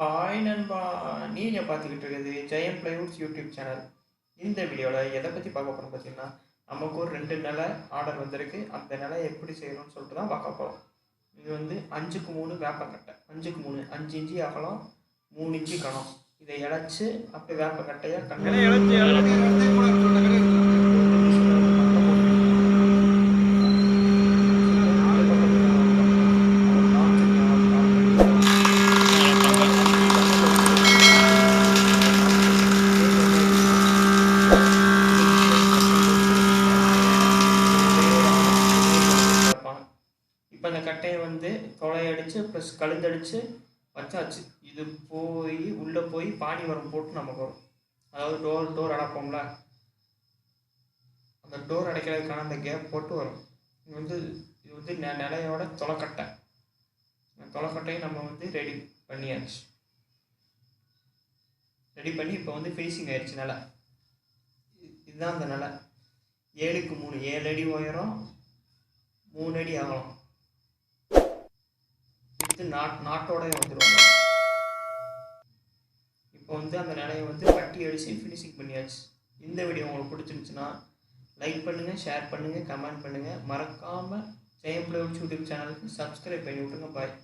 Hi நண்பா, நீங்கள் பார்த்துக்கிட்டு இருக்குது ஜெயம் பிளைவுட்ஸ் யூடியூப் சேனல். இந்த வீடியோவில் எதை பற்றி பார்க்க போகிறோம் பார்த்தீங்கன்னா, நமக்கு ஒரு 2 நிலை ஆர்டர் வந்திருக்கு. அந்த நிலை எப்படி செய்யணும்னு சொல்லிட்டு தான் பார்க்க போகிறோம். இது வந்து 5க்கு 3 வேப்பக்கட்டை, 5க்கு 3 5 இன்ச்சு அகலம், 3 இன்ச்சு கனம். இதை இழைச்சி அப்படியே வேப்பக்கட்டையாக இப்போ அந்த கட்டையை வந்து தொலையடிச்சு ப்ளஸ் கழுந்தடிச்சு வச்சாச்சு. இது போய் உள்ளே போய் பானி வரம் போட்டு நமக்கு வரும். அதாவது டோர் அடைப்போம்ல, அந்த டோர் அடைக்கிறதுக்கான அந்த கேப் போட்டு வரும். இது வந்து நிலையோட தொலைக்கட்டை. தொலைக்கட்டையை நம்ம வந்து ரெடி பண்ணியாச்சு. ரெடி பண்ணி இப்போ வந்து ஃபினிஷிங் ஆயிடுச்சு நிலை. இதுதான் அந்த நிலை. 7க்கு 3 7 அடி உயரம், 3 அடி ஆகலாம். இது நாட்டோட வந்துடுவாங்க. இப்போ வந்து அந்த நிலையை வந்து பட்டி அடித்து ஃபினிஷிங் பண்ணியாச்சு. இந்த வீடியோ உங்களுக்கு பிடிச்சிருந்துச்சுன்னா லைக் பண்ணுங்கள், ஷேர் பண்ணுங்கள், கமெண்ட் பண்ணுங்கள். மறக்காமல் ஜெயம் பிளைவுட்ஸ் யூடியூப் சேனலுக்கு சப்ஸ்கிரைப் பண்ணி விட்டுருங்க. பாய்.